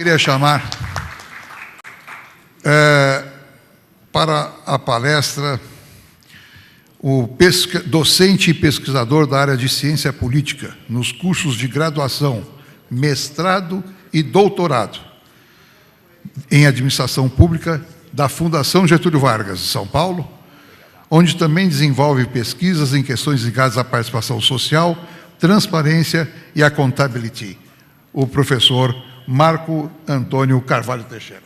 queria chamar para a palestra o docente e pesquisador da área de ciência política nos cursos de graduação, mestrado e doutorado em administração pública da Fundação Getúlio Vargas, de São Paulo, onde também desenvolve pesquisas em questões ligadas à participação social, transparência e à contabilidade. O professor Marco Antônio Carvalho Teixeira.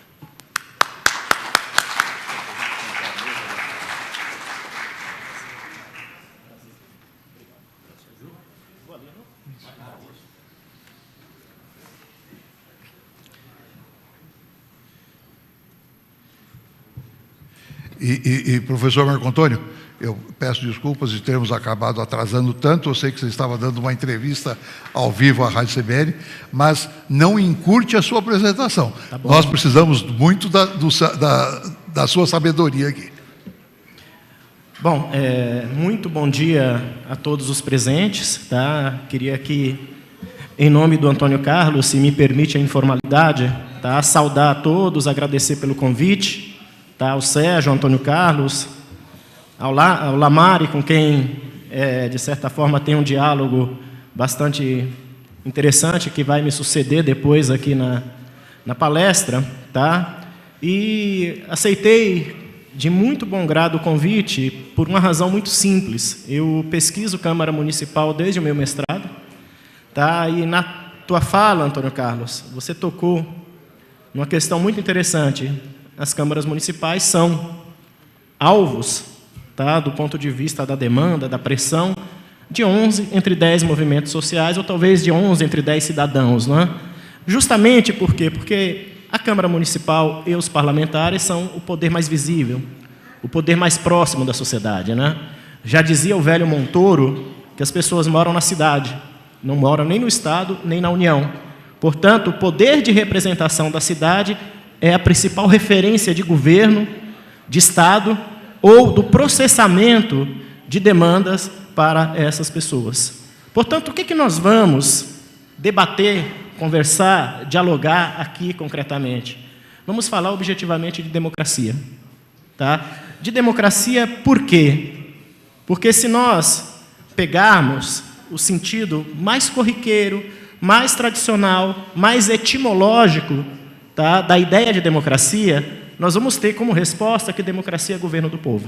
Professor Marco Antônio, eu peço desculpas de termos acabado atrasando tanto. Eu sei que você estava dando uma entrevista ao vivo à Rádio CBN, mas não encurte a sua apresentação. Tá bom. Nós precisamos muito da sua sabedoria aqui. Bom, muito bom dia a todos os presentes. Tá? Queria aqui, em nome do Antônio Carlos, se me permite a informalidade, tá? Saudar a todos, agradecer pelo convite. Tá, ao Sérgio, ao Antônio Carlos, ao Lamari, com quem, de certa forma, tem um diálogo bastante interessante, que vai me suceder depois aqui na palestra. Tá? E aceitei de muito bom grado o convite por uma razão muito simples. Eu pesquiso Câmara Municipal desde o meu mestrado. Tá? E na tua fala, Antônio Carlos, você tocou numa questão muito interessante. As câmaras municipais são alvos, tá, do ponto de vista da demanda, da pressão, de 11 entre 10 movimentos sociais, ou talvez de 11 entre 10 cidadãos. Não é? Justamente por quê? Porque a Câmara Municipal e os parlamentares são o poder mais visível, o poder mais próximo da sociedade. Né? Já dizia o velho Montoro que as pessoas moram na cidade, não moram nem no Estado, nem na União. Portanto, o poder de representação da cidade é a principal referência de governo, de Estado, ou do processamento de demandas para essas pessoas. Portanto, o que nós vamos debater, conversar, dialogar aqui concretamente? Vamos falar objetivamente de democracia. Tá? De democracia por quê? Porque se nós pegarmos o sentido mais corriqueiro, mais tradicional, mais etimológico, tá, da ideia de democracia, nós vamos ter como resposta que democracia é governo do povo.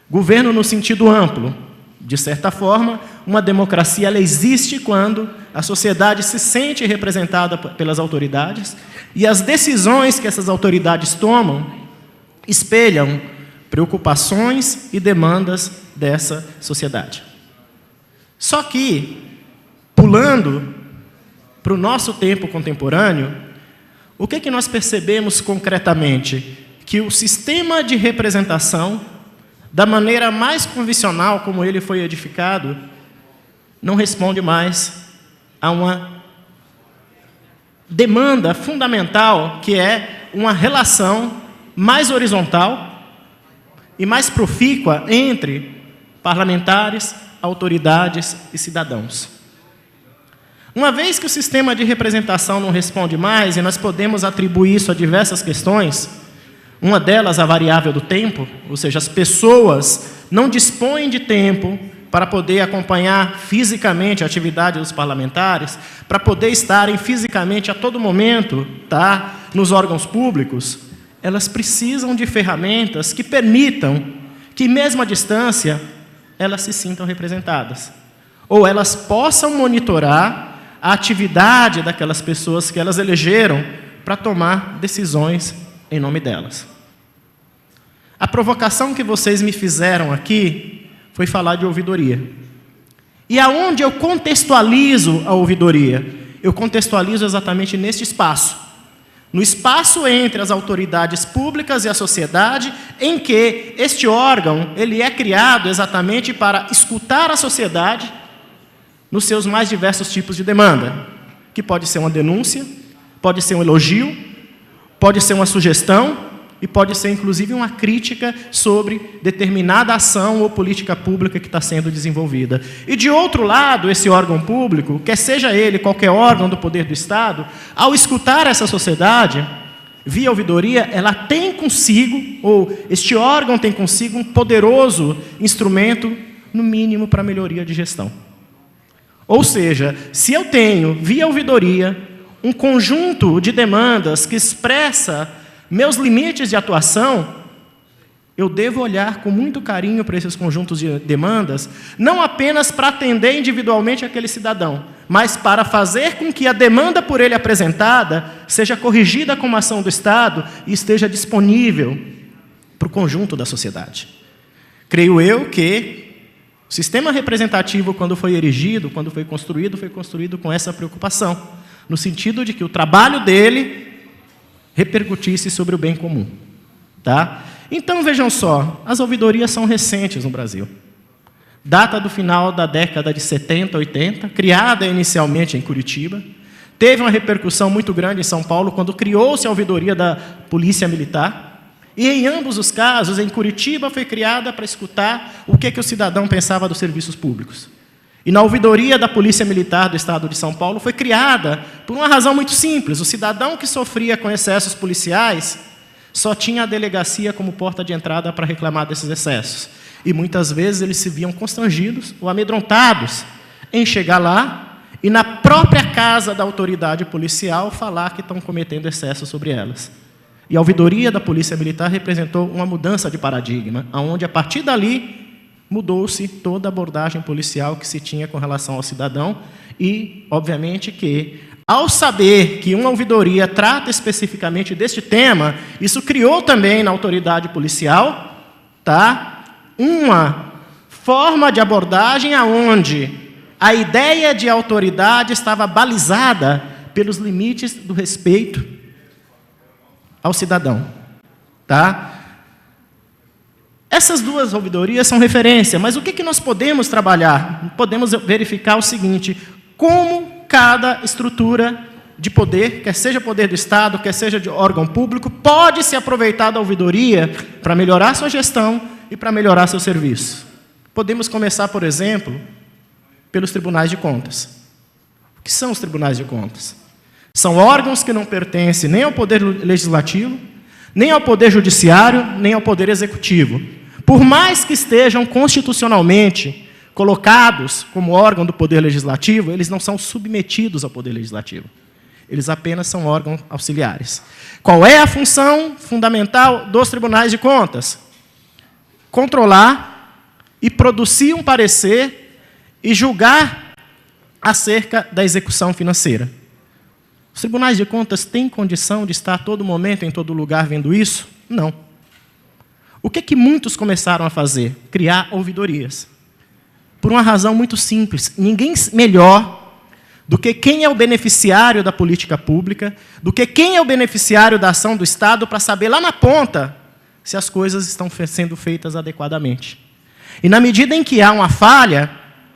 Governo no sentido amplo. De certa forma, uma democracia ela existe quando a sociedade se sente representada pelas autoridades e as decisões que essas autoridades tomam espelham preocupações e demandas dessa sociedade. Só que, pulando para o nosso tempo contemporâneo, o que nós percebemos concretamente? Que o sistema de representação, da maneira mais convencional como ele foi edificado, não responde mais a uma demanda fundamental, que é uma relação mais horizontal e mais profícua entre parlamentares, autoridades e cidadãos. Uma vez que o sistema de representação não responde mais, e nós podemos atribuir isso a diversas questões, uma delas a variável do tempo, ou seja, as pessoas não dispõem de tempo para poder acompanhar fisicamente a atividade dos parlamentares, para poder estarem fisicamente a todo momento, tá, nos órgãos públicos. Elas precisam de ferramentas que permitam que, mesmo à distância, elas se sintam representadas, ou elas possam monitorar a atividade daquelas pessoas que elas elegeram para tomar decisões em nome delas. A provocação que vocês me fizeram aqui foi falar de ouvidoria. E aonde eu contextualizo a ouvidoria? Eu contextualizo exatamente neste espaço. No espaço entre as autoridades públicas e a sociedade, em que este órgão ele é criado exatamente para escutar a sociedade nos seus mais diversos tipos de demanda, que pode ser uma denúncia, pode ser um elogio, pode ser uma sugestão, e pode ser, inclusive, uma crítica sobre determinada ação ou política pública que está sendo desenvolvida. E, de outro lado, esse órgão público, quer seja ele qualquer órgão do poder do Estado, ao escutar essa sociedade, via ouvidoria, ela tem consigo, ou este órgão tem consigo, um poderoso instrumento, no mínimo, para melhoria de gestão. Ou seja, se eu tenho, via ouvidoria, um conjunto de demandas que expressa meus limites de atuação, eu devo olhar com muito carinho para esses conjuntos de demandas, não apenas para atender individualmente aquele cidadão, mas para fazer com que a demanda por ele apresentada seja corrigida como ação do Estado e esteja disponível para o conjunto da sociedade. Creio eu que o sistema representativo, quando foi erigido, quando foi construído com essa preocupação, no sentido de que o trabalho dele repercutisse sobre o bem comum. Tá? Então, vejam só, as ouvidorias são recentes no Brasil. Data do final da década de 70, 80, criada inicialmente em Curitiba, teve uma repercussão muito grande em São Paulo, quando criou-se a ouvidoria da Polícia Militar, e em ambos os casos, em Curitiba, foi criada para escutar o que o cidadão pensava dos serviços públicos. E na ouvidoria da Polícia Militar do Estado de São Paulo foi criada por uma razão muito simples. O cidadão que sofria com excessos policiais só tinha a delegacia como porta de entrada para reclamar desses excessos. E muitas vezes eles se viam constrangidos ou amedrontados em chegar lá e na própria casa da autoridade policial falar que estão cometendo excessos sobre elas. E a ouvidoria da Polícia Militar representou uma mudança de paradigma, onde a partir dali mudou-se toda a abordagem policial que se tinha com relação ao cidadão e, obviamente, que, ao saber que uma ouvidoria trata especificamente deste tema, isso criou também na autoridade policial, tá, uma forma de abordagem onde a ideia de autoridade estava balizada pelos limites do respeito ao cidadão. Tá? Essas duas ouvidorias são referência, mas o que nós podemos trabalhar? Podemos verificar o seguinte: como cada estrutura de poder, quer seja poder do Estado, quer seja de órgão público, pode se aproveitar da ouvidoria para melhorar sua gestão e para melhorar seu serviço. Podemos começar, por exemplo, pelos tribunais de contas. O que são os tribunais de contas? São órgãos que não pertencem nem ao poder legislativo, nem ao poder judiciário, nem ao poder executivo. Por mais que estejam constitucionalmente colocados como órgão do poder legislativo, eles não são submetidos ao poder legislativo. Eles apenas são órgãos auxiliares. Qual é a função fundamental dos tribunais de contas? Controlar e produzir um parecer e julgar acerca da execução financeira. Os tribunais de contas têm condição de estar a todo momento, em todo lugar, vendo isso? Não. O que muitos começaram a fazer? Criar ouvidorias. Por uma razão muito simples. Ninguém melhor do que quem é o beneficiário da política pública, do que quem é o beneficiário da ação do Estado, para saber lá na ponta se as coisas estão sendo feitas adequadamente. E na medida em que há uma falha,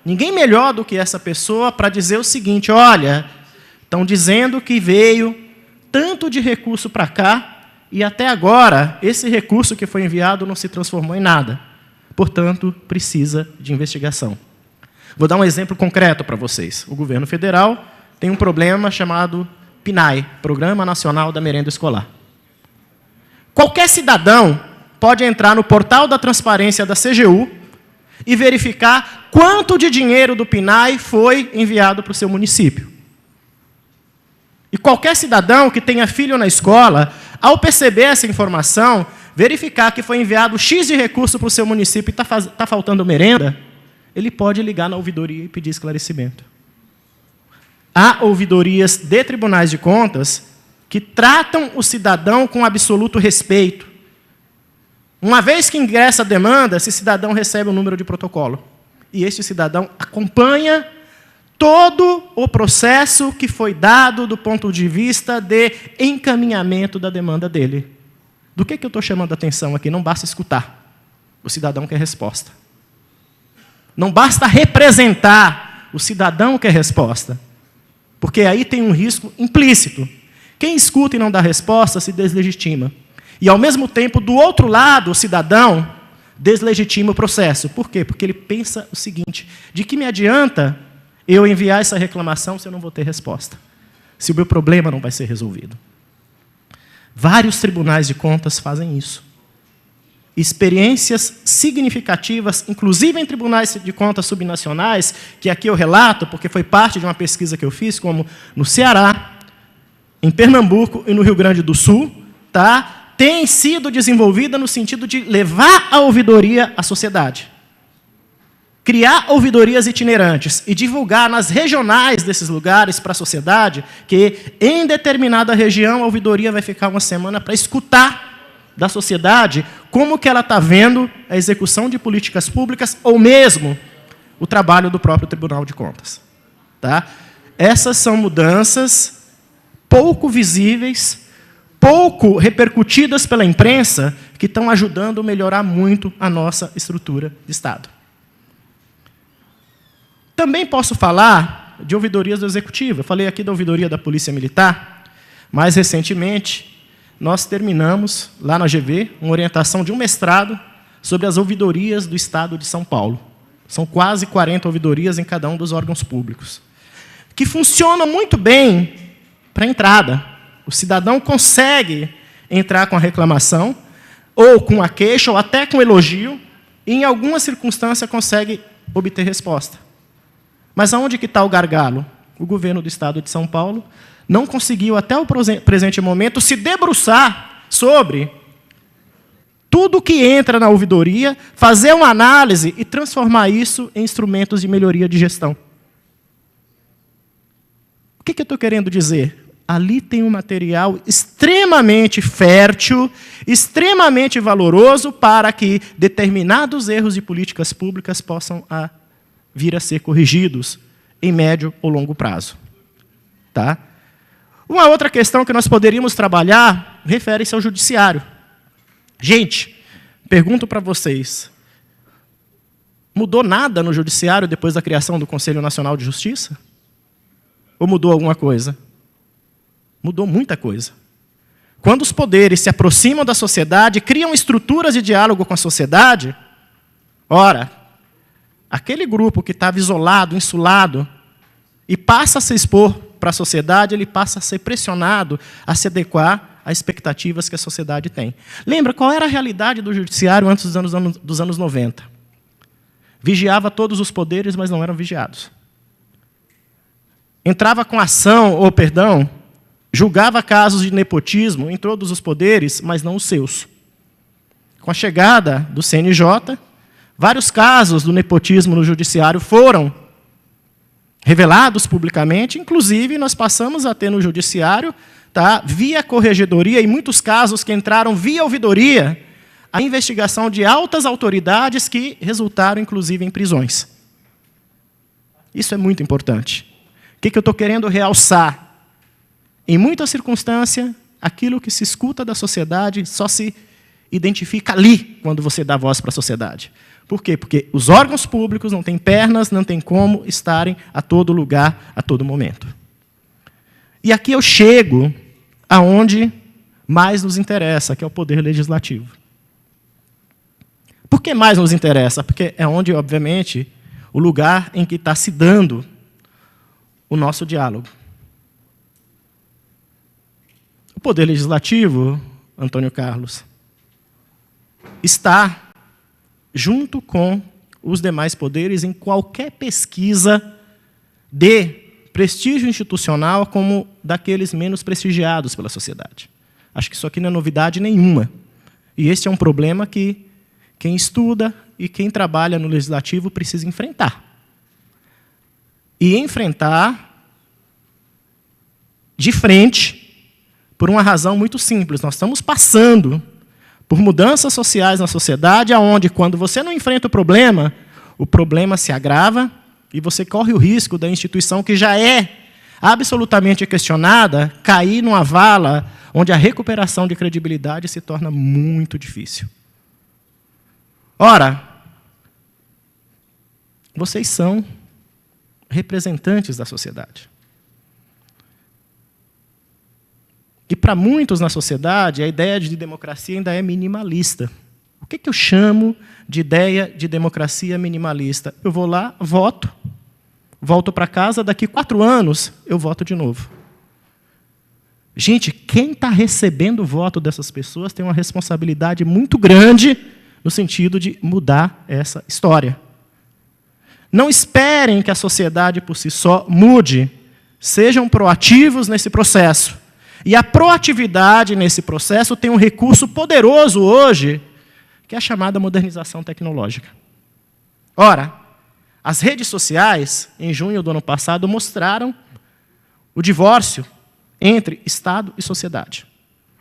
ninguém melhor do que essa pessoa para dizer o seguinte: olha, estão dizendo que veio tanto de recurso para cá, e até agora, esse recurso que foi enviado não se transformou em nada. Portanto, precisa de investigação. Vou dar um exemplo concreto para vocês. O governo federal tem um problema chamado PNAE, Programa Nacional da Merenda Escolar. Qualquer cidadão pode entrar no portal da transparência da CGU e verificar quanto de dinheiro do PNAE foi enviado para o seu município. E qualquer cidadão que tenha filho na escola, ao perceber essa informação, verificar que foi enviado X de recurso para o seu município e está faltando merenda, ele pode ligar na ouvidoria e pedir esclarecimento. Há ouvidorias de tribunais de contas que tratam o cidadão com absoluto respeito. Uma vez que ingressa a demanda, esse cidadão recebe um número de protocolo. E este cidadão acompanha todo o processo que foi dado do ponto de vista de encaminhamento da demanda dele. Do que eu estou chamando a atenção aqui? Não basta escutar. O cidadão quer resposta. Não basta representar. O cidadão quer resposta. Porque aí tem um risco implícito. Quem escuta e não dá resposta se deslegitima. E, ao mesmo tempo, do outro lado, o cidadão deslegitima o processo. Por quê? Porque ele pensa o seguinte: de que me adianta eu enviar essa reclamação se eu não vou ter resposta? Se o meu problema não vai ser resolvido? Vários tribunais de contas fazem isso. Experiências significativas, inclusive em tribunais de contas subnacionais, que aqui eu relato, porque foi parte de uma pesquisa que eu fiz, como no Ceará, em Pernambuco e no Rio Grande do Sul, tá? Tem sido desenvolvida no sentido de levar a ouvidoria à sociedade. Criar ouvidorias itinerantes e divulgar nas regionais desses lugares para a sociedade que, em determinada região, a ouvidoria vai ficar uma semana para escutar da sociedade como que ela está vendo a execução de políticas públicas ou mesmo o trabalho do próprio Tribunal de Contas. Tá? Essas são mudanças pouco visíveis, pouco repercutidas pela imprensa, que estão ajudando a melhorar muito a nossa estrutura de Estado. Também posso falar de ouvidorias do Executivo. Eu falei aqui da ouvidoria da Polícia Militar. Mais recentemente, nós terminamos, lá na GV, uma orientação de um mestrado sobre as ouvidorias do Estado de São Paulo. São quase 40 ouvidorias em cada um dos órgãos públicos, que funcionam muito bem para a entrada. O cidadão consegue entrar com a reclamação, ou com a queixa, ou até com elogio, e em alguma circunstância consegue obter resposta. Mas aonde que está o gargalo? O governo do Estado de São Paulo não conseguiu, até o presente momento, se debruçar sobre tudo que entra na ouvidoria, fazer uma análise e transformar isso em instrumentos de melhoria de gestão. O que eu estou querendo dizer? Ali tem um material extremamente fértil, extremamente valoroso para que determinados erros de políticas públicas possam vir a ser corrigidos em médio ou longo prazo. Tá? Uma outra questão que nós poderíamos trabalhar refere-se ao judiciário. Gente, pergunto para vocês, mudou nada no judiciário depois da criação do Conselho Nacional de Justiça? Ou mudou alguma coisa? Mudou muita coisa. Quando os poderes se aproximam da sociedade, criam estruturas de diálogo com a sociedade, ora, aquele grupo que estava isolado, insulado, e passa a se expor para a sociedade, ele passa a ser pressionado a se adequar às expectativas que a sociedade tem. Lembra qual era a realidade do judiciário antes dos anos 90? Vigiava todos os poderes, mas não eram vigiados. Entrava com ação, ou perdão, julgava casos de nepotismo em todos os poderes, mas não os seus. Com a chegada do CNJ, vários casos do nepotismo no judiciário foram revelados publicamente, inclusive nós passamos a ter no judiciário, tá, via corregedoria, e muitos casos que entraram via ouvidoria, a investigação de altas autoridades que resultaram, inclusive, em prisões. Isso é muito importante. O que eu estou querendo realçar? Em muita circunstância, aquilo que se escuta da sociedade só se identifica ali, quando você dá voz para a sociedade. Por quê? Porque os órgãos públicos não têm pernas, não têm como estarem a todo lugar, a todo momento. E aqui eu chego aonde mais nos interessa, que é o poder legislativo. Por que mais nos interessa? Porque é onde, obviamente, o lugar em que está se dando o nosso diálogo. O poder legislativo, Antônio Carlos, está junto com os demais poderes em qualquer pesquisa de prestígio institucional como daqueles menos prestigiados pela sociedade. Acho que isso aqui não é novidade nenhuma. E este é um problema que quem estuda e quem trabalha no legislativo precisa enfrentar. E enfrentar de frente, por uma razão muito simples. Nós estamos passando por mudanças sociais na sociedade, onde, quando você não enfrenta o problema se agrava e você corre o risco da instituição, que já é absolutamente questionada, cair numa vala onde a recuperação de credibilidade se torna muito difícil. Ora, vocês são representantes da sociedade. E para muitos na sociedade, a ideia de democracia ainda é minimalista. O que eu chamo de ideia de democracia minimalista? Eu vou lá, voto, volto para casa, daqui 4 anos eu voto de novo. Gente, quem está recebendo o voto dessas pessoas tem uma responsabilidade muito grande no sentido de mudar essa história. Não esperem que a sociedade por si só mude. Sejam proativos nesse processo. E a proatividade nesse processo tem um recurso poderoso hoje, que é a chamada modernização tecnológica. Ora, as redes sociais, em junho do ano passado, mostraram o divórcio entre Estado e sociedade.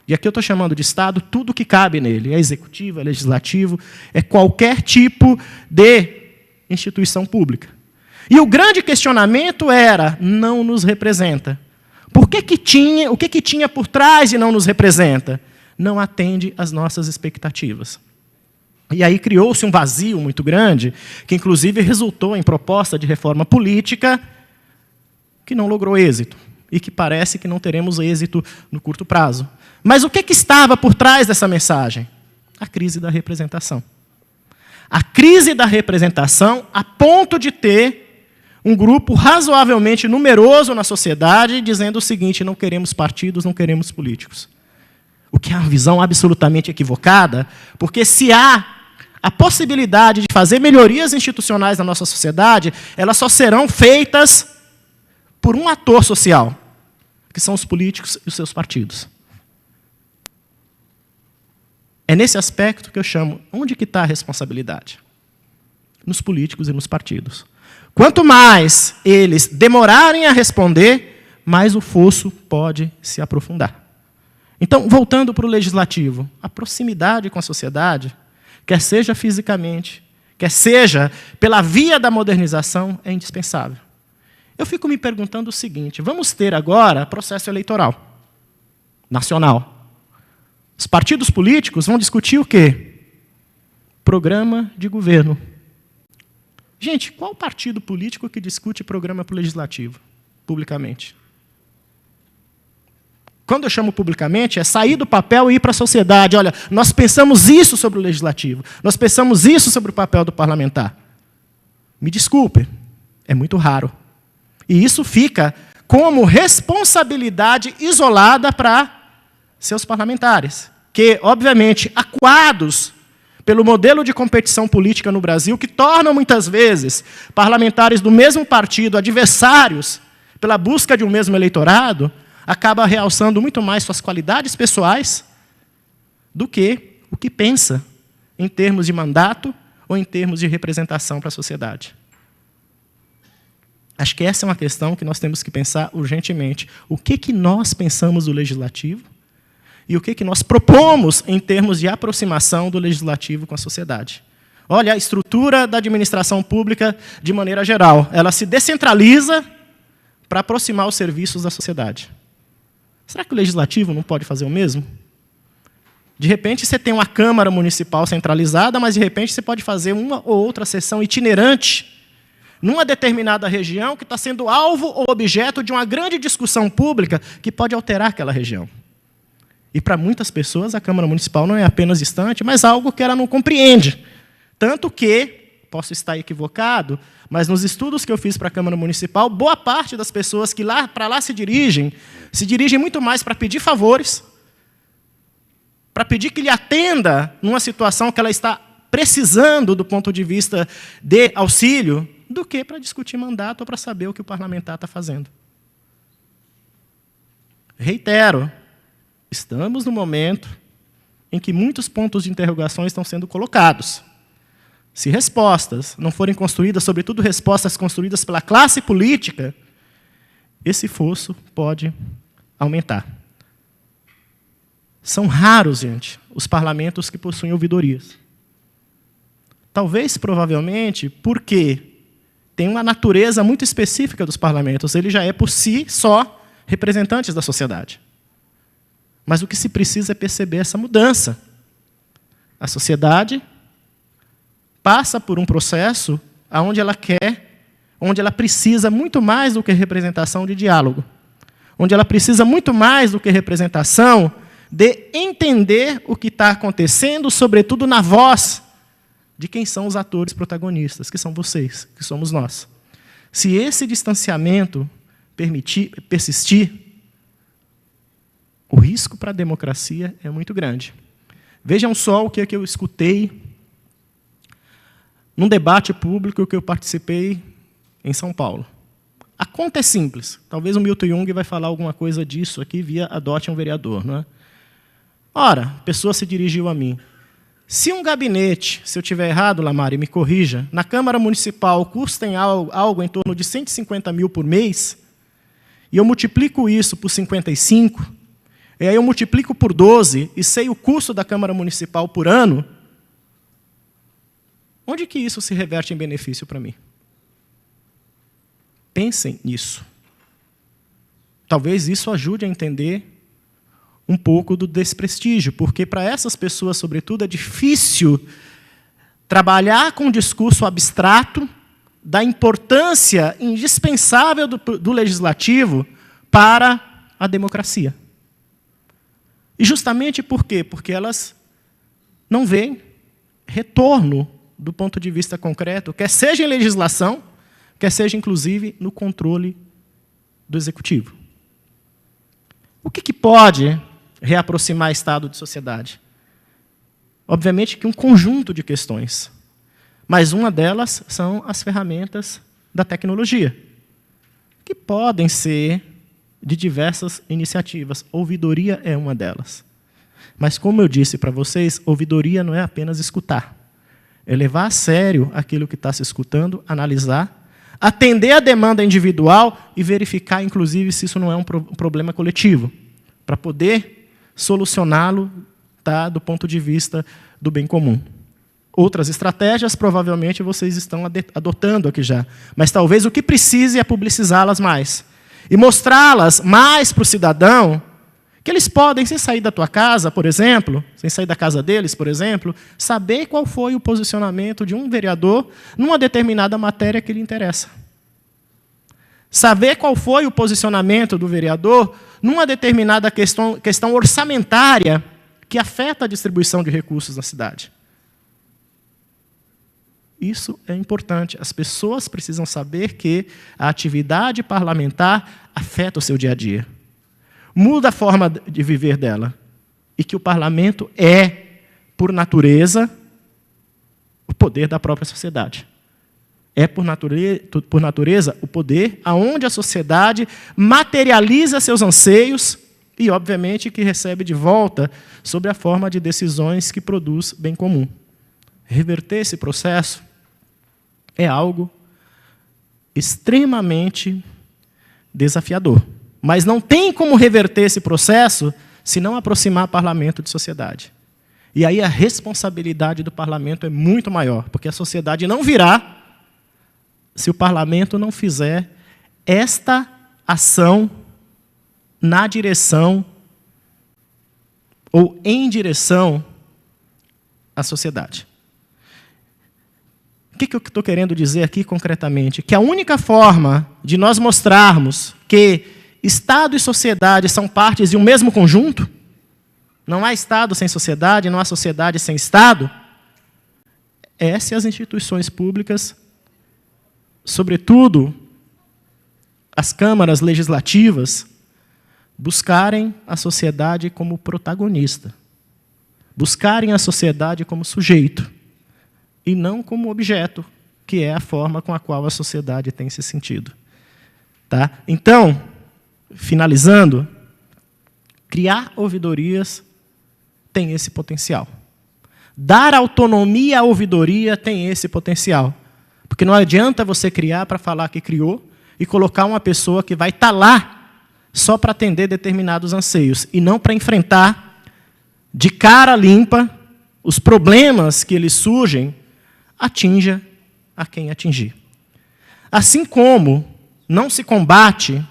E aqui eu estou chamando de Estado tudo que cabe nele. É executivo, é legislativo, é qualquer tipo de instituição pública. E o grande questionamento era, não nos representa. O que tinha por trás de não nos representa? Não atende às nossas expectativas. E aí criou-se um vazio muito grande, que inclusive resultou em proposta de reforma política que não logrou êxito. E que parece que não teremos êxito no curto prazo. Mas o que estava por trás dessa mensagem? A crise da representação. A crise da representação a ponto de ter um grupo razoavelmente numeroso na sociedade dizendo o seguinte: não queremos partidos, não queremos políticos. O que é uma visão absolutamente equivocada, porque se há a possibilidade de fazer melhorias institucionais na nossa sociedade, elas só serão feitas por um ator social, que são os políticos e os seus partidos. É nesse aspecto que eu chamo, onde que está a responsabilidade? Nos políticos e nos partidos. Quanto mais eles demorarem a responder, mais o fosso pode se aprofundar. Então, voltando para o legislativo, a proximidade com a sociedade, quer seja fisicamente, quer seja pela via da modernização, é indispensável. Eu fico me perguntando o seguinte: vamos ter agora processo eleitoral nacional. Os partidos políticos vão discutir o quê? Programa de governo. Gente, qual partido político que discute programa para o legislativo, publicamente? Quando eu chamo publicamente, é sair do papel e ir para a sociedade. Olha, nós pensamos isso sobre o legislativo, nós pensamos isso sobre o papel do parlamentar. Me desculpe, é muito raro. E isso fica como responsabilidade isolada para seus parlamentares, que, obviamente, acuados pelo modelo de competição política no Brasil, que tornam, muitas vezes, parlamentares do mesmo partido adversários pela busca de um mesmo eleitorado, acaba realçando muito mais suas qualidades pessoais do que o que pensa em termos de mandato ou em termos de representação para a sociedade. Acho que essa é uma questão que nós temos que pensar urgentemente. O que nós pensamos do legislativo e o que nós propomos em termos de aproximação do legislativo com a sociedade. Olha, a estrutura da administração pública, de maneira geral, ela se descentraliza para aproximar os serviços da sociedade. Será que o legislativo não pode fazer o mesmo? De repente, você tem uma Câmara Municipal centralizada, mas, de repente, você pode fazer uma ou outra sessão itinerante numa determinada região que está sendo alvo ou objeto de uma grande discussão pública que pode alterar aquela região. E, para muitas pessoas, a Câmara Municipal não é apenas distante, mas algo que ela não compreende. Tanto que, posso estar equivocado, mas nos estudos que eu fiz para a Câmara Municipal, boa parte das pessoas que para lá se dirigem muito mais para pedir favores, para pedir que lhe atenda numa situação que ela está precisando do ponto de vista de auxílio, do que para discutir mandato ou para saber o que o parlamentar está fazendo. Reitero, estamos no momento em que muitos pontos de interrogação estão sendo colocados. Se respostas não forem construídas, sobretudo respostas construídas pela classe política, esse fosso pode aumentar. São raros, gente, os parlamentos que possuem ouvidorias. Talvez, provavelmente, porque tem uma natureza muito específica dos parlamentos. Ele já é, por si só, representantes da sociedade. Mas o que se precisa é perceber essa mudança. A sociedade passa por um processo onde ela precisa muito mais do que representação de diálogo. onde ela precisa muito mais do que representação, de entender o que está acontecendo, sobretudo na voz de quem são os atores protagonistas, que são vocês, que somos nós. Se esse distanciamento persistir, o risco para a democracia é muito grande. Vejam só o que eu escutei num debate público que eu participei em São Paulo. A conta é simples. Talvez o Milton Jung vai falar alguma coisa disso aqui via adote um vereador, não é? Ora, a pessoa se dirigiu a mim. Se um gabinete, se eu estiver errado, Lamari, me corrija, na Câmara Municipal custa algo em torno de 150 mil por mês, e eu multiplico isso por 55, e aí eu multiplico por 12 e sei o custo da Câmara Municipal por ano, onde que isso se reverte em benefício para mim? Pensem nisso. Talvez isso ajude a entender um pouco do desprestígio, porque para essas pessoas, sobretudo, é difícil trabalhar com um discurso abstrato da importância indispensável do legislativo para a democracia. E justamente por quê? Porque elas não veem retorno do ponto de vista concreto, quer seja em legislação, quer seja, inclusive, no controle do executivo. O que pode reaproximar Estado de sociedade? Obviamente que um conjunto de questões, mas uma delas são as ferramentas da tecnologia, que podem ser de diversas iniciativas. Ouvidoria é uma delas. Mas, como eu disse para vocês, ouvidoria não é apenas escutar. É levar a sério aquilo que está se escutando, analisar, atender a demanda individual e verificar, inclusive, se isso não é um problema coletivo, para poder solucioná-lo, tá, do ponto de vista do bem comum. Outras estratégias, provavelmente, vocês estão adotando aqui já, mas talvez o que precise é publicizá-las mais e mostrá-las mais para o cidadão, que eles podem, sem sair da tua casa, por exemplo, sem sair da casa deles, por exemplo, saber qual foi o posicionamento de um vereador numa determinada matéria que lhe interessa. Saber qual foi o posicionamento do vereador numa determinada questão orçamentária que afeta a distribuição de recursos na cidade. Isso é importante. As pessoas precisam saber que a atividade parlamentar afeta o seu dia a dia. Muda a forma de viver dela. E que o parlamento é, por natureza, o poder da própria sociedade. É, por natureza, o poder aonde a sociedade materializa seus anseios e, obviamente, que recebe de volta sob a forma de decisões que produz bem comum. Reverter esse processo é algo extremamente desafiador. Mas não tem como reverter esse processo se não aproximar parlamento de sociedade. E aí a responsabilidade do parlamento é muito maior, porque a sociedade não virá se o parlamento não fizer esta ação na direção ou em direção à sociedade. O que eu estou querendo dizer aqui concretamente? Que a única forma de nós mostrarmos que Estado e sociedade são partes de um mesmo conjunto, não há Estado sem sociedade, não há sociedade sem Estado, é se as instituições públicas, sobretudo as câmaras legislativas, buscarem a sociedade como protagonista, buscarem a sociedade como sujeito, e não como objeto, que é a forma com a qual a sociedade tem se sentido. Tá? Então, finalizando, criar ouvidorias tem esse potencial. Dar autonomia à ouvidoria tem esse potencial. Porque não adianta você criar para falar que criou e colocar uma pessoa que vai estar lá só para atender determinados anseios e não para enfrentar de cara limpa os problemas que eles surgem, atinja a quem atingir. Assim como não se combate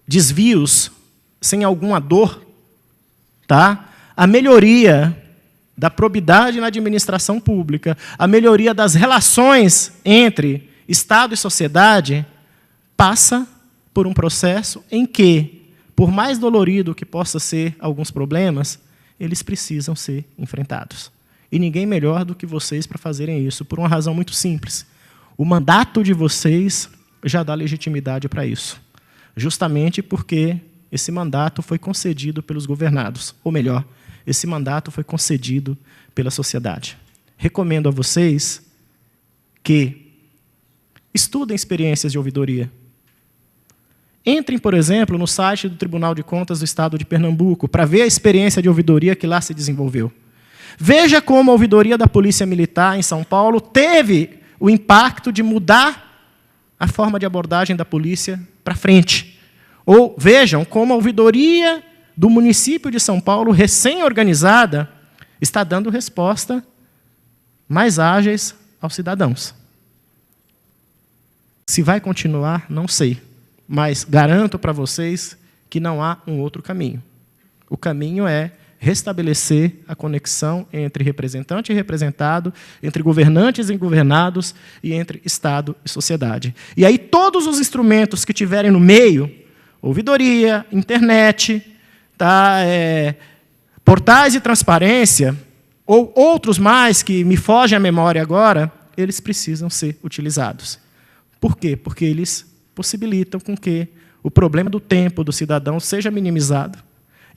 desvios sem alguma dor, tá? A melhoria da probidade na administração pública, a melhoria das relações entre Estado e sociedade, passa por um processo em que, por mais dolorido que possa ser alguns problemas, eles precisam ser enfrentados. E ninguém melhor do que vocês para fazerem isso, por uma razão muito simples. O mandato de vocês já dá legitimidade para isso. Justamente porque esse mandato foi concedido pelos governados. Ou melhor, esse mandato foi concedido pela sociedade. Recomendo a vocês que estudem experiências de ouvidoria. Entrem, por exemplo, no site do Tribunal de Contas do Estado de Pernambuco para ver a experiência de ouvidoria que lá se desenvolveu. Veja como a ouvidoria da Polícia Militar em São Paulo teve o impacto de mudar a forma de abordagem da polícia para frente. Ou vejam como a ouvidoria do município de São Paulo, recém-organizada, está dando resposta mais ágeis aos cidadãos. Se vai continuar, não sei. Mas garanto para vocês que não há um outro caminho. O caminho é restabelecer a conexão entre representante e representado, entre governantes e governados, e entre Estado e sociedade. E aí todos os instrumentos que tiverem no meio, ouvidoria, internet, portais de transparência, ou outros mais que me fogem à memória agora, eles precisam ser utilizados. Por quê? Porque eles possibilitam com que o problema do tempo do cidadão seja minimizado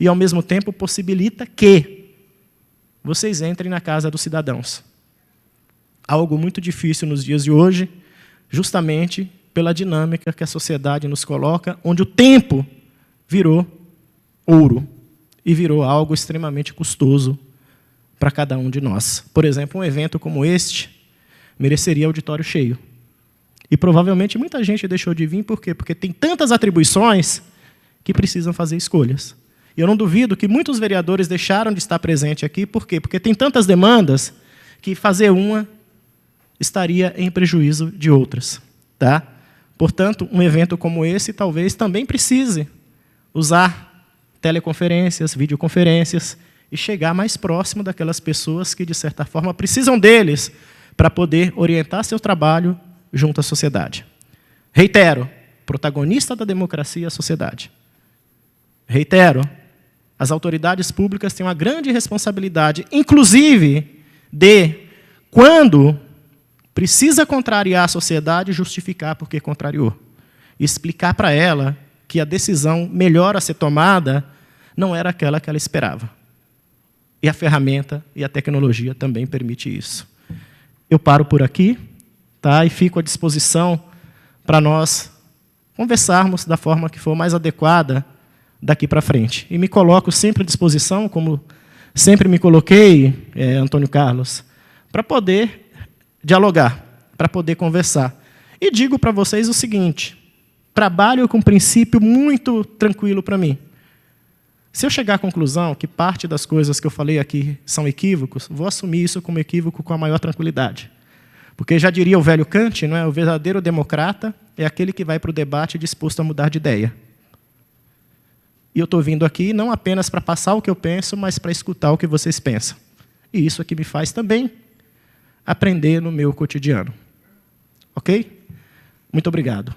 e, ao mesmo tempo, possibilita que vocês entrem na casa dos cidadãos. Algo muito difícil nos dias de hoje, justamente pela dinâmica que a sociedade nos coloca, onde o tempo virou ouro e virou algo extremamente custoso para cada um de nós. Por exemplo, um evento como este mereceria auditório cheio. E provavelmente muita gente deixou de vir, por quê? Porque tem tantas atribuições que precisam fazer escolhas. E eu não duvido que muitos vereadores deixaram de estar presentes aqui, por quê? Porque tem tantas demandas que fazer uma estaria em prejuízo de outras. Tá? Portanto, um evento como esse talvez também precise usar teleconferências, videoconferências e chegar mais próximo daquelas pessoas que, de certa forma, precisam deles para poder orientar seu trabalho junto à sociedade. Reitero, protagonista da democracia é a sociedade. Reitero, as autoridades públicas têm uma grande responsabilidade, inclusive de, quando precisa contrariar a sociedade, justificar por que contrariou. E explicar para ela que a decisão melhor a ser tomada não era aquela que ela esperava. E a ferramenta e a tecnologia também permite isso. Eu paro por aqui. E fico à disposição para nós conversarmos da forma que for mais adequada daqui para frente. E me coloco sempre à disposição, como sempre me coloquei, Antônio Carlos, para poder dialogar, para poder conversar. E digo para vocês o seguinte, trabalho com um princípio muito tranquilo para mim. Se eu chegar à conclusão que parte das coisas que eu falei aqui são equívocos, vou assumir isso como equívoco com a maior tranquilidade. Porque já diria o velho Kant, não é? O verdadeiro democrata é aquele que vai para o debate disposto a mudar de ideia. E eu estou vindo aqui não apenas para passar o que eu penso, mas para escutar o que vocês pensam. E isso é que me faz também aprender no meu cotidiano. Ok? Muito obrigado.